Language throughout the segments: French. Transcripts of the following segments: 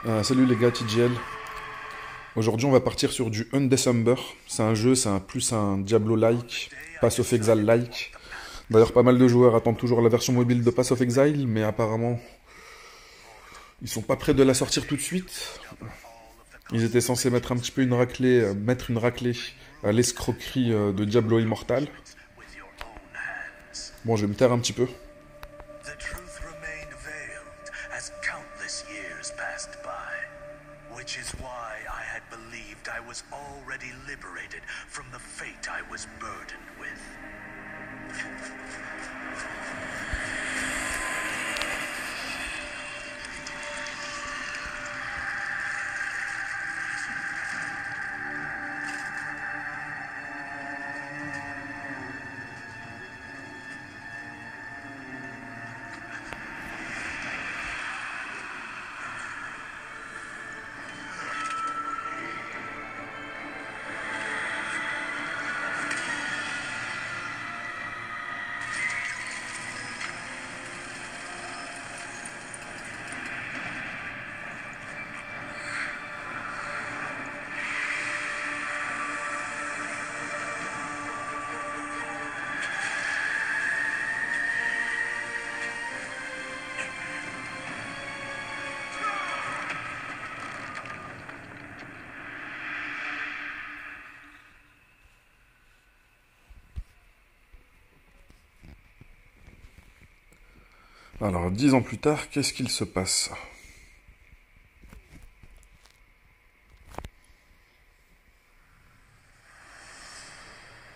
Salut les gars, TGL. Aujourd'hui, on va partir sur du Undecember. C'est un jeu, plus un Diablo-like, Pass of Exile-like. D'ailleurs, pas mal de joueurs attendent toujours la version mobile de Pass of Exile, mais apparemment, ils sont pas prêts de la sortir tout de suite. Ils étaient censés mettre un petit peu mettre une raclée à l'escroquerie de Diablo Immortal. Bon, je vais me taire un petit peu. The truth remained veiled as countless years passed by, which is why I had believed I was already liberated from the fate I was burdened with. Alors, 10 ans plus tard, qu'est-ce qu'il se passe?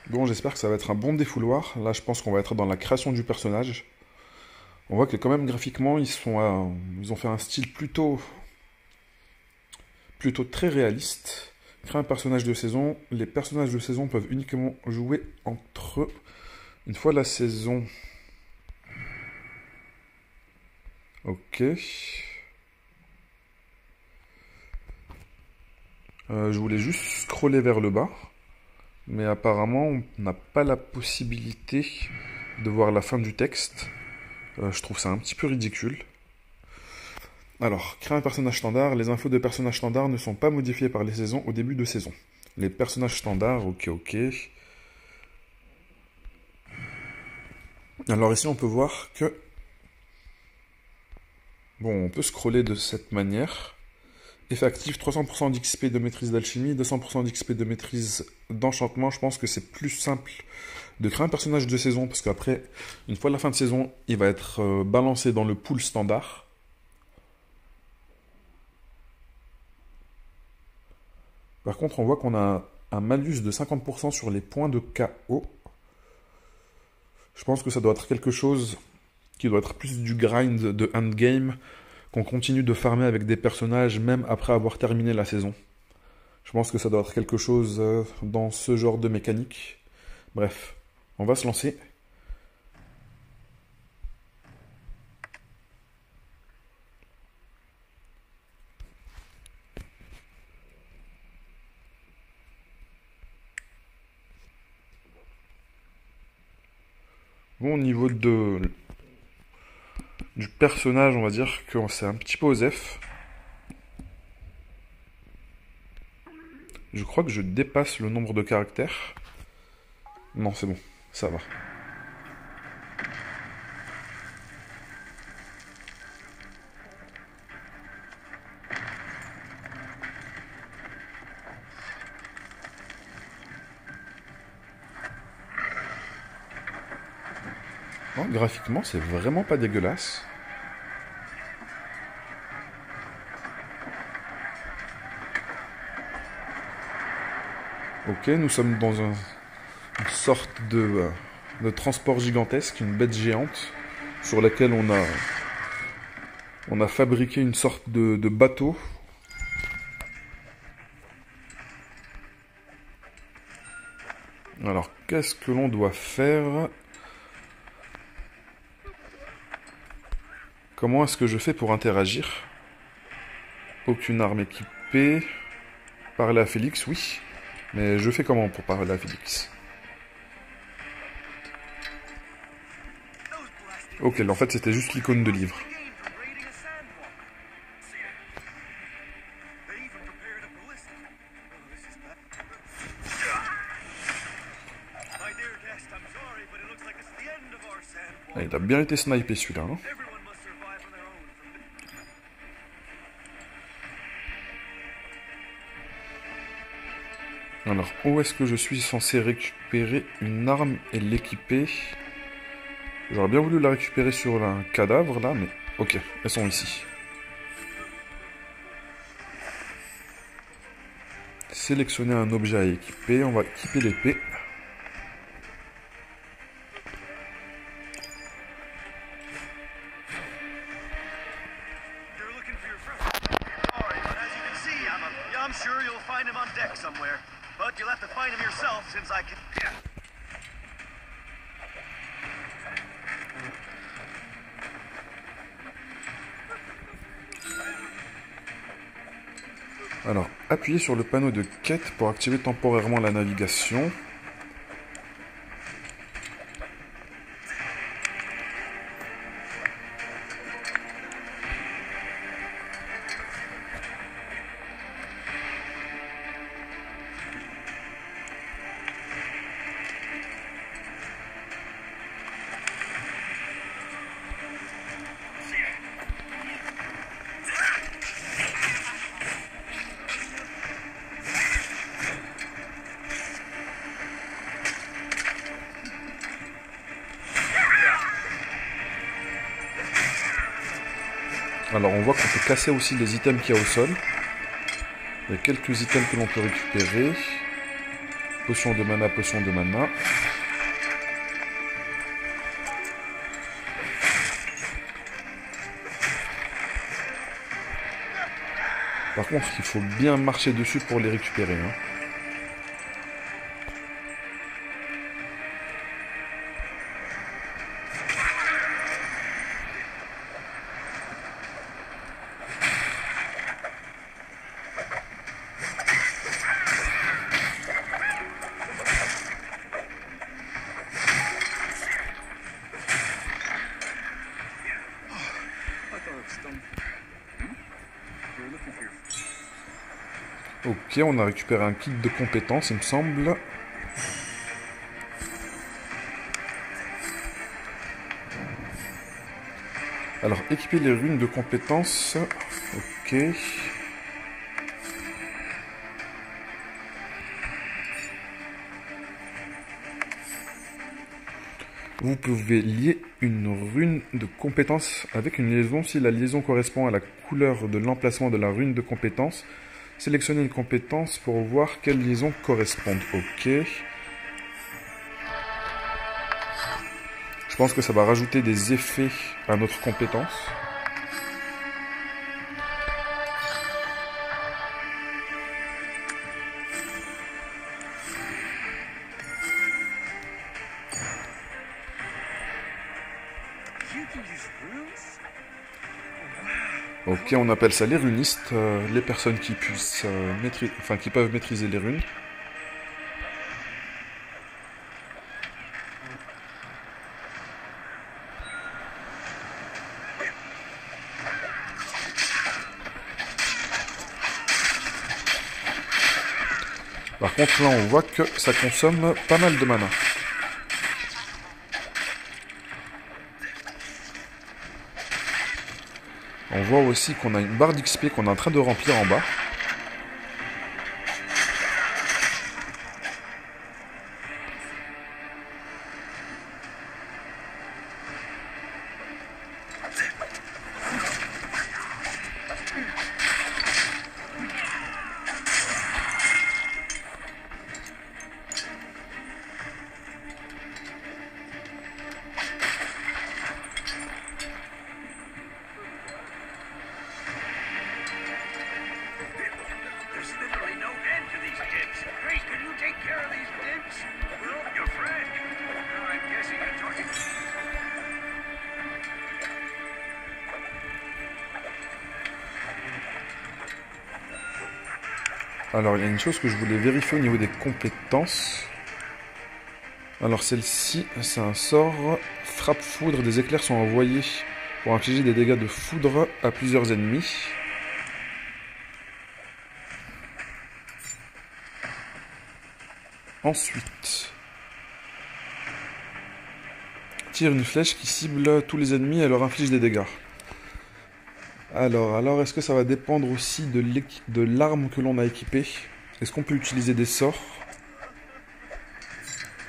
Bon, j'espère que ça va être un bon défouloir. Là, je pense qu'on va être dans la création du personnage. On voit que quand même, graphiquement, ils ont fait un style plutôt très réaliste. Créer un personnage de saison. Les personnages de saison peuvent uniquement jouer entre eux. Une fois la saison... Ok. Je voulais juste scroller vers le bas. Mais apparemment, on n'a pas la possibilité de voir la fin du texte. Je trouve ça un petit peu ridicule. Alors, créer un personnage standard. Les infos de personnages standards ne sont pas modifiées par les saisons au début de saison. Les personnages standards, ok. Alors ici, on peut voir que... Bon, on peut scroller de cette manière. Effet actif, 300% d'XP de maîtrise d'alchimie, 200% d'XP de maîtrise d'enchantement. Je pense que c'est plus simple de créer un personnage de saison, parce qu'après, une fois la fin de saison, il va être balancé dans le pool standard. Par contre, on voit qu'on a un malus de 50% sur les points de KO. Je pense que ça doit être quelque chose qui doit être plus du grind de endgame, qu'on continue de farmer avec des personnages même après avoir terminé la saison. Je pense que ça doit être quelque chose dans ce genre de mécanique. Bref, on va se lancer. Bon, au niveau du personnage, on va dire que c'est un petit peu osef. Je crois que je dépasse le nombre de caractères. Non, c'est bon, ça va. Non, graphiquement, c'est vraiment pas dégueulasse. Ok, nous sommes dans une sorte de transport gigantesque, une bête géante, sur laquelle on a fabriqué une sorte de bateau. Alors, qu'est-ce que l'on doit faire? Comment est-ce que je fais pour interagir? Aucune arme équipée. Parler à Félix, oui. Mais je fais comment pour parler à Félix? Ok, en fait c'était juste l'icône de livre. Ah, il a bien été snipé celui-là. Hein. Alors, où est-ce que je suis censé récupérer une arme et l'équiper? J'aurais bien voulu la récupérer sur un cadavre, là, mais... Ok, elles sont ici. Sélectionner un objet à équiper. On va équiper l'épée. Alors, appuyez sur le panneau de quête pour activer temporairement la navigation. Alors on voit qu'on peut casser aussi les items qu'il y a au sol. Il y a quelques items que l'on peut récupérer. Potion de mana, potion de mana. Par contre, il faut bien marcher dessus pour les récupérer. Hein. Ok, on a récupéré un kit de compétences, il me semble. Alors, équiper les runes de compétences. Ok. Vous pouvez lier une rune de compétence avec une liaison si la liaison correspond à la couleur de l'emplacement de la rune de compétence. Sélectionnez une compétence pour voir quelle liaison correspond. Ok. Je pense que ça va rajouter des effets à notre compétence. Ok, on appelle ça les runistes, les personnes qui puissent qui peuvent maîtriser les runes. Par contre, là, on voit que ça consomme pas mal de mana. On voit aussi qu'on a une barre d'XP qu'on est en train de remplir en bas. Alors, il y a une chose que je voulais vérifier au niveau des compétences. Alors, celle-ci, c'est un sort. Frappe foudre, des éclairs sont envoyés pour infliger des dégâts de foudre à plusieurs ennemis. Ensuite, tire une flèche qui cible tous les ennemis et leur inflige des dégâts. Alors est-ce que ça va dépendre aussi de l'arme que l'on a équipée? Est-ce qu'on peut utiliser des sorts?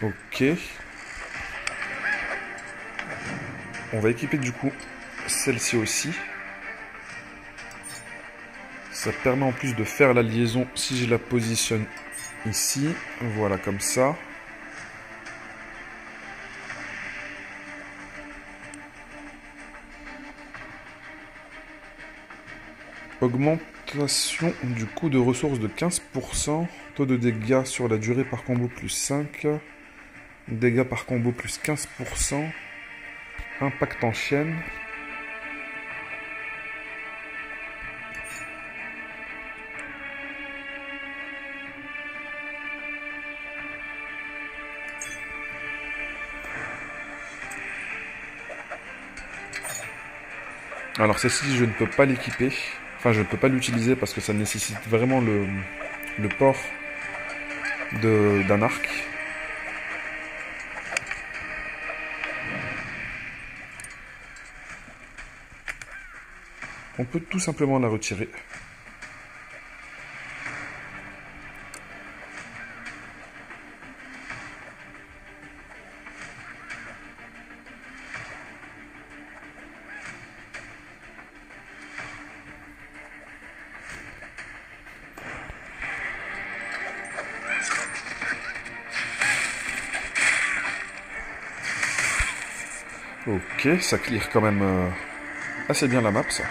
Ok. On va équiper du coup celle-ci aussi. Ça permet en plus de faire la liaison si je la positionne ici. Voilà, comme ça. Augmentation du coût de ressources de 15%. Taux de dégâts sur la durée par combo plus 5. Dégâts par combo plus 15%. Impact en chaîne. Alors celle-ci, je ne peux pas l'équiper. Enfin, je ne peux pas l'utiliser parce que ça nécessite vraiment le port d'un arc. On peut tout simplement la retirer. Ok, ça clear quand même assez bien la map, ça.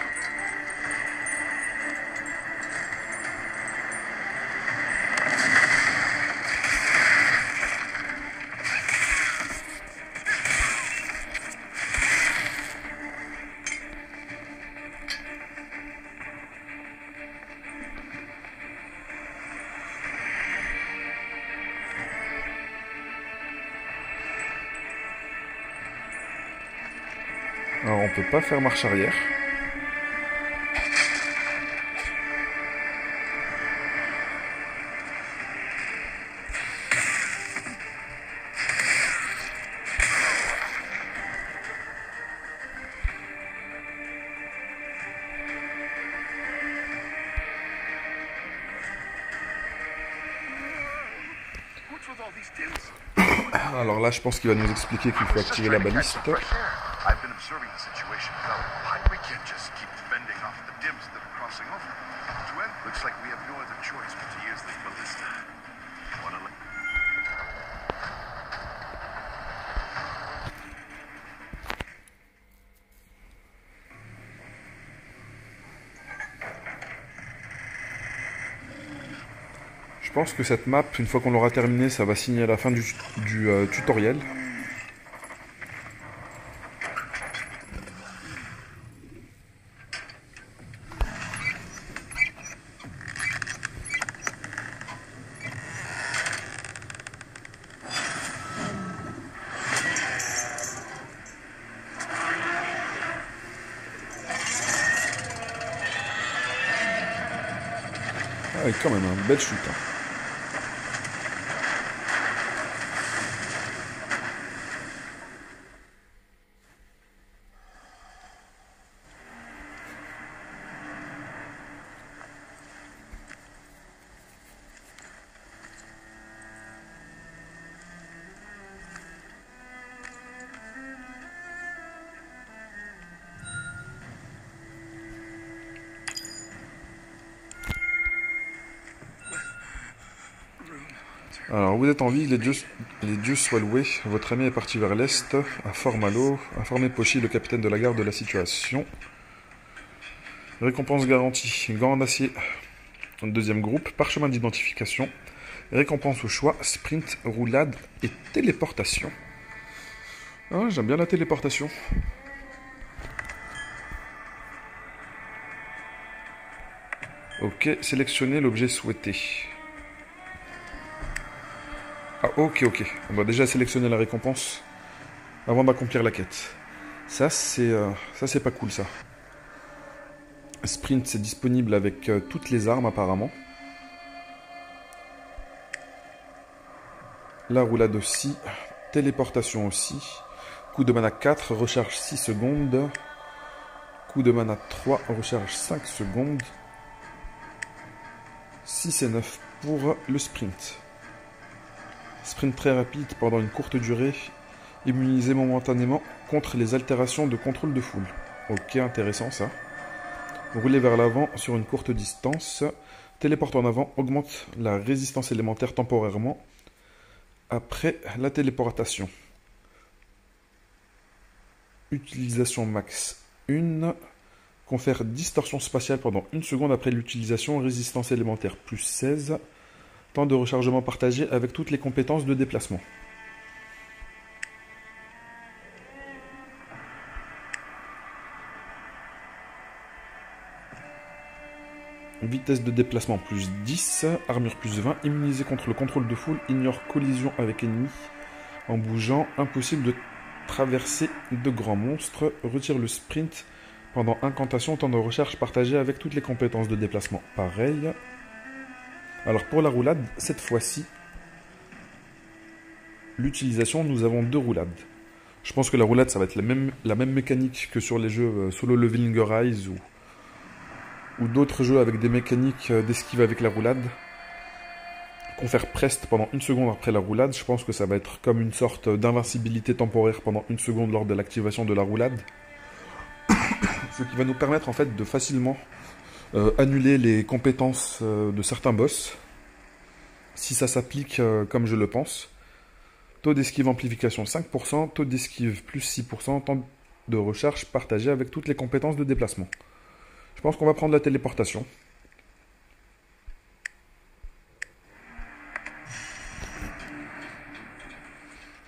Alors on peut pas faire marche arrière. Alors là, je pense qu'il va nous expliquer qu'il faut activer la baliste. I've been observing the situation. We can't just keep fending off the dims that are crossing over. Well, looks like we have no other choice but to use this ballista. Je pense que cette map, une fois qu'on l'aura terminée, ça va signer à la fin du tutoriel. Ah, et quand même, un bel shoot. Hein. Alors, vous êtes en vie, les dieux soient loués. Votre ami est parti vers l'est, à Fort Malo, informez Pochi, le capitaine de la garde, de la situation. Récompense garantie, gants d'acier. Deuxième groupe, parchemin d'identification. Récompense au choix, sprint, roulade et téléportation. Ah, j'aime bien la téléportation. Ok, sélectionnez l'objet souhaité. Ah, ok. On va déjà sélectionner la récompense avant d'accomplir la quête. Ça, c'est pas cool, ça. Sprint, c'est disponible avec toutes les armes, apparemment. La roulade aussi. Téléportation aussi. Coup de mana 4, recharge 6 secondes. Coup de mana 3, recharge 5 secondes. 6 et 9 pour le sprint. Sprint très rapide pendant une courte durée. Immunisé momentanément contre les altérations de contrôle de foule. Ok, intéressant ça. Rouler vers l'avant sur une courte distance. Téléporte en avant, augmente la résistance élémentaire temporairement après la téléportation. Utilisation max 1. Confère distorsion spatiale pendant 1 seconde après l'utilisation. Résistance élémentaire plus 16. Temps de rechargement partagé avec toutes les compétences de déplacement. Vitesse de déplacement plus 10, armure plus 20, immunisé contre le contrôle de foule, ignore collision avec ennemi. En bougeant, impossible de traverser de grands monstres, retire le sprint pendant incantation, temps de recharge partagé avec toutes les compétences de déplacement. Pareil. Alors pour la roulade, cette fois-ci, l'utilisation, nous avons 2 roulades. Je pense que la roulade, ça va être la même mécanique que sur les jeux Solo Leveling Arise ou d'autres jeux avec des mécaniques d'esquive avec la roulade. Confère Prest pendant 1 seconde après la roulade. Je pense que ça va être comme une sorte d'invincibilité temporaire pendant 1 seconde lors de l'activation de la roulade. Ce qui va nous permettre en fait de facilement annuler les compétences de certains boss. Si ça s'applique comme je le pense. Taux d'esquive amplification 5%, taux d'esquive plus 6%, temps de recharge partagé avec toutes les compétences de déplacement. Je pense qu'on va prendre la téléportation.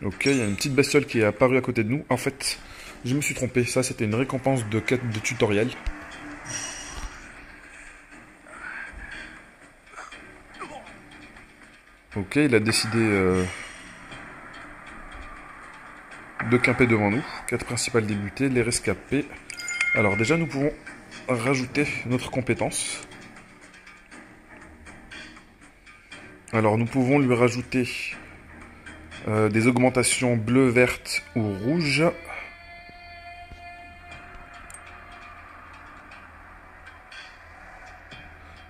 Ok, il y a une petite bestiole qui est apparue à côté de nous. En fait, je me suis trompé. Ça, c'était une récompense de quête de tutoriel. Ok, il a décidé de camper devant nous. Quête principale débutée, les rescapés. Alors déjà, nous pouvons rajouter notre compétence. Alors nous pouvons lui rajouter des augmentations bleues, vertes ou rouges.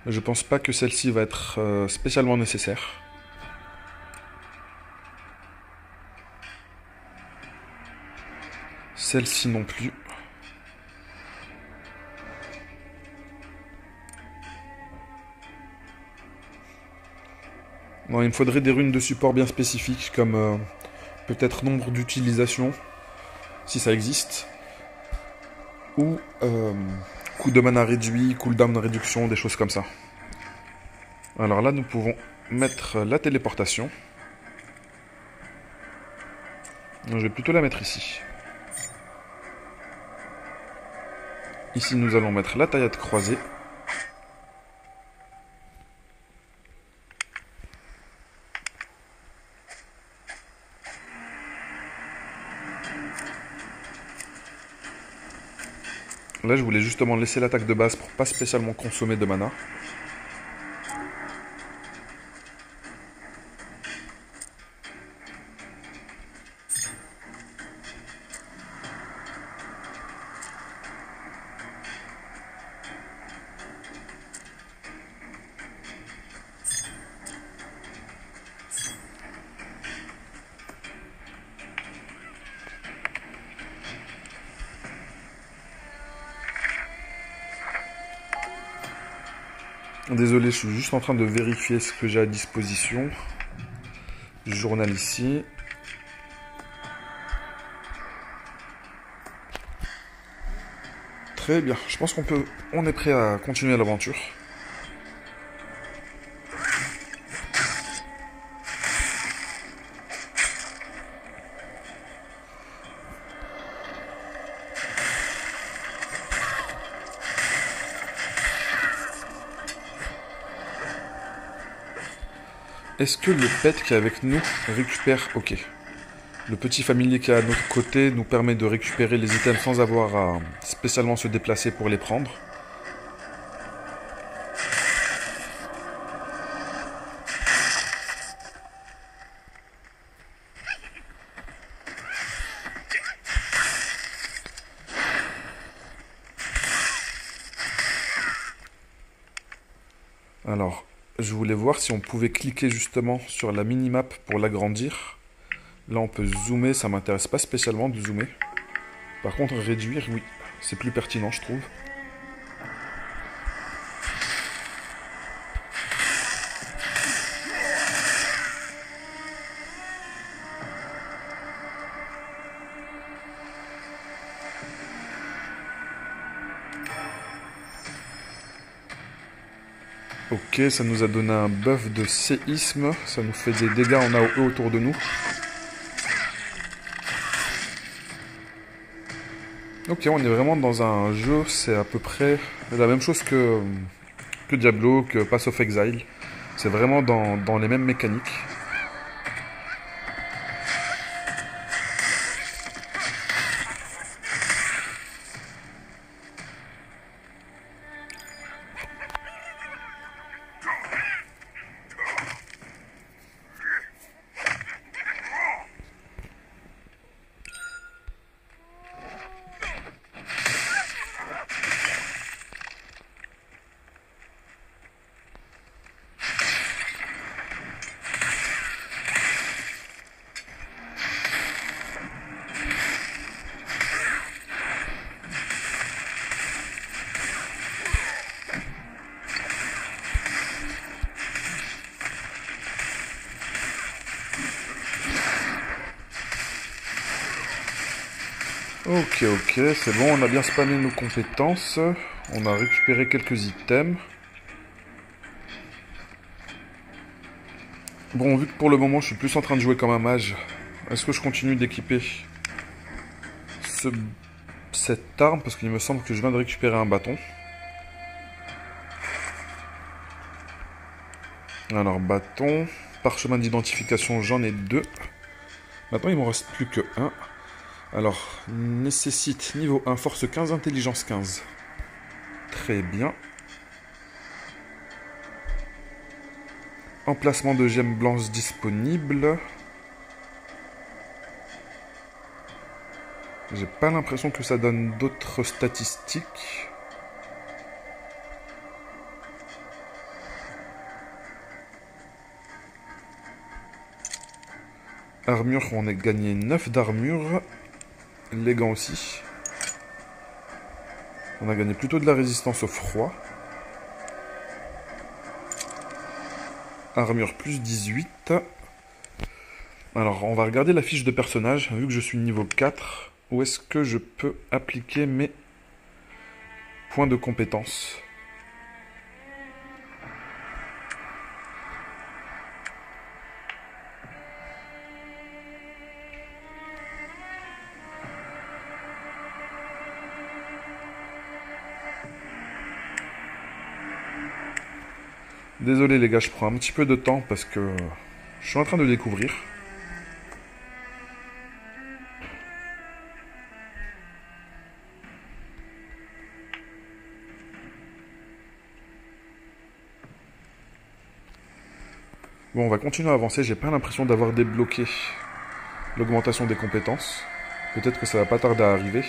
Je pense pas que celle-ci va être spécialement nécessaire. Celle-ci non plus. Non, il me faudrait des runes de support bien spécifiques, comme peut-être nombre d'utilisations, si ça existe, ou coup de mana réduit, cooldown réduction, des choses comme ça. Alors là, nous pouvons mettre la téléportation. Je vais plutôt la mettre ici. Ici, nous allons mettre la taillade croisée. Là, je voulais justement laisser l'attaque de base pour pas spécialement consommer de mana. Désolé, je suis juste en train de vérifier ce que j'ai à disposition. Journal ici. Très bien, je pense on est prêt à continuer l'aventure. Est-ce que le pet qui est avec nous récupère... Ok. Le petit familier qui est à notre côté nous permet de récupérer les items sans avoir à spécialement se déplacer pour les prendre. Alors, je voulais voir si on pouvait cliquer justement sur la minimap pour l'agrandir. Là, on peut zoomer, ça m'intéresse pas spécialement de zoomer. Par contre, réduire, oui, c'est plus pertinent, je trouve. Ok, ça nous a donné un buff de séisme, ça nous fait des dégâts en AOE autour de nous. Ok, on est vraiment dans un jeu, c'est à peu près la même chose que Diablo, que Pass of Exile. C'est vraiment dans les mêmes mécaniques. Ok, c'est bon, on a bien spammé nos compétences. On a récupéré quelques items. Bon, vu que pour le moment je suis plus en train de jouer comme un mage, est-ce que je continue d'équiper cette arme? Parce qu'il me semble que je viens de récupérer un bâton. Alors, bâton, parchemin d'identification, j'en ai 2. Maintenant, il m'en reste plus que 1. Alors, nécessite niveau 1, force 15, intelligence 15. Très bien. Emplacement de gemmes blanches disponible. J'ai pas l'impression que ça donne d'autres statistiques. Armure, on a gagné 9 d'armure. Les gants aussi. On a gagné plutôt de la résistance au froid. Armure plus 18. Alors, on va regarder la fiche de personnage. Vu que je suis niveau 4, où est-ce que je peux appliquer mes points de compétence? Désolé les gars, je prends un petit peu de temps parce que je suis en train de découvrir. Bon, on va continuer à avancer. J'ai pas l'impression d'avoir débloqué l'augmentation des compétences. Peut-être que ça va pas tarder à arriver.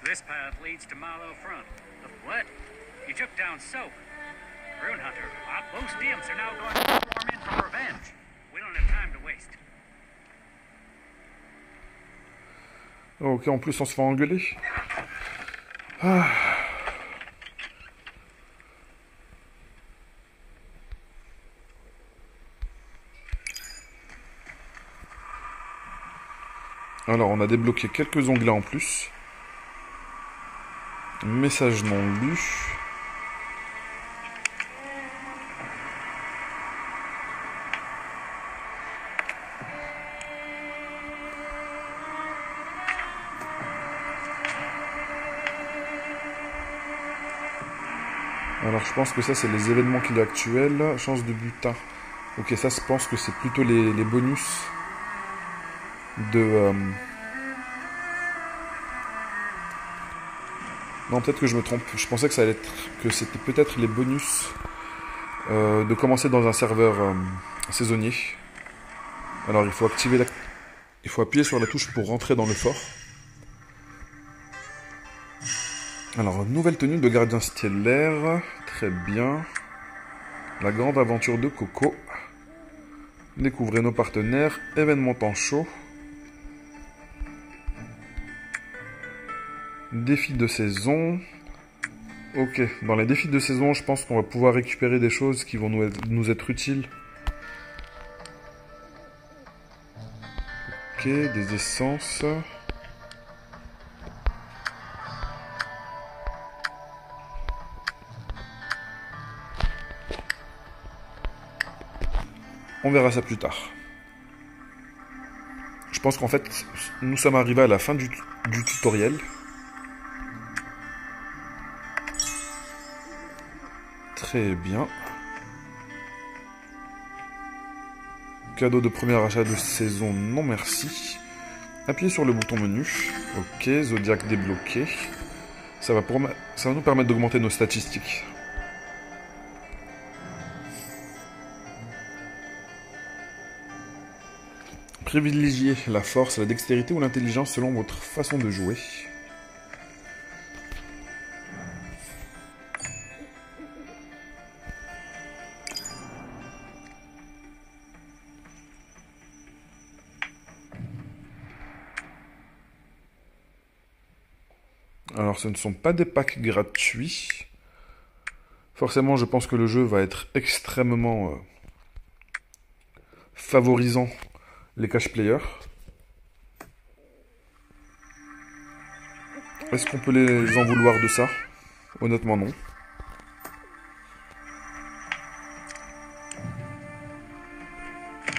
This path leads to Malo Front. The what? You took down Soap. Rune Hunter, those dimps are now going to swarm in for revenge. We don't have time to waste. Ok, en plus on se fait engueuler. Ah. Alors, on a débloqué quelques onglets en plus. Message non lu. Alors, je pense que ça, c'est les événements qu'il y a actuels. Chance de butin. Ok, ça, je pense que c'est plutôt les bonus de... Non, peut-être que je me trompe. Je pensais que ça allait être... que c'était peut-être les bonus de commencer dans un serveur saisonnier. Alors, il faut activer la... Il faut appuyer sur la touche pour rentrer dans le fort. Alors, nouvelle tenue de gardien stellaire. Très bien. La grande aventure de Coco. Découvrez nos partenaires. Événement temps chaud. Défi de saison. Ok, dans les défis de saison, je pense qu'on va pouvoir récupérer des choses qui vont nous être utiles. Ok, des essences. On verra ça plus tard. Je pense qu'en fait, nous sommes arrivés à la fin du tutoriel. Très bien. Cadeau de premier achat de saison, non merci. Appuyez sur le bouton menu. Ok, Zodiac débloqué. Ça va nous permettre d'augmenter nos statistiques. Privilégiez la force, la dextérité ou l'intelligence selon votre façon de jouer. Alors, ce ne sont pas des packs gratuits. Forcément, je pense que le jeu va être extrêmement favorisant les cash players. Est-ce qu'on peut les en vouloir de ça? Honnêtement, non.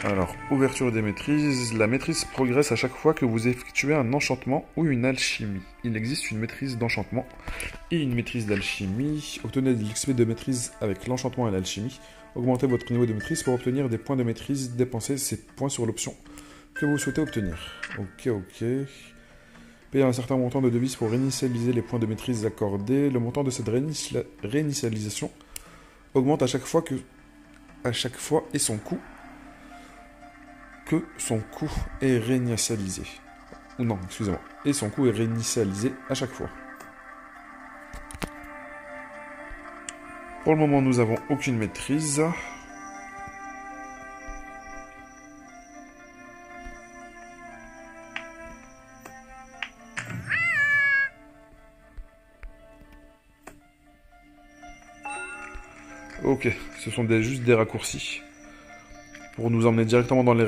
Alors, ouverture des maîtrises. La maîtrise progresse à chaque fois que vous effectuez un enchantement ou une alchimie. Il existe une maîtrise d'enchantement et une maîtrise d'alchimie. Obtenez de l'XP de maîtrise avec l'enchantement et l'alchimie. Augmentez votre niveau de maîtrise pour obtenir des points de maîtrise. Dépensez ces points sur l'option que vous souhaitez obtenir. Ok. Payez un certain montant de devises pour réinitialiser les points de maîtrise accordés. Le montant de cette réinitialisation augmente à chaque fois et son coût est réinitialisé. Ou non, excusez-moi. Et son coût est réinitialisé à chaque fois. Pour le moment, nous n'avons aucune maîtrise. Ok, ce sont juste des raccourcis pour nous emmener directement dans les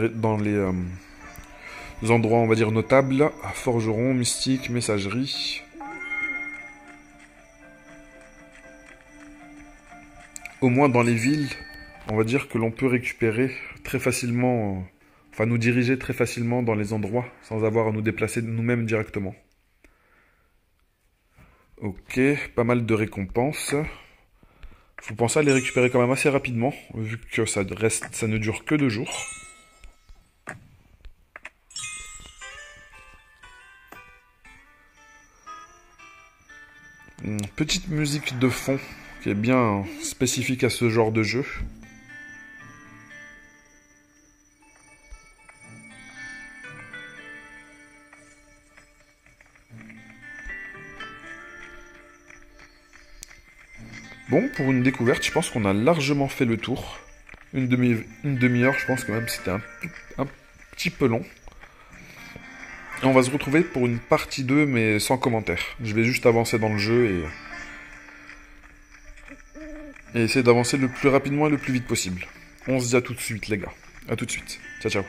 endroits, on va dire, notables. Forgeron, mystique, messagerie. Au moins dans les villes, on va dire que l'on peut récupérer très facilement, enfin nous diriger très facilement dans les endroits sans avoir à nous déplacer nous-mêmes directement. Ok, pas mal de récompenses. Faut penser à les récupérer quand même assez rapidement, vu que ça ne dure que 2 jours. Une petite musique de fond qui est bien spécifique à ce genre de jeu. Bon, pour une découverte, je pense qu'on a largement fait le tour. Une demi-heure, je pense que même c'était un petit peu long. Et on va se retrouver pour une partie 2, mais sans commentaire. Je vais juste avancer dans le jeu et essayer d'avancer le plus rapidement et le plus vite possible. On se dit à tout de suite, les gars. À tout de suite. Ciao, ciao.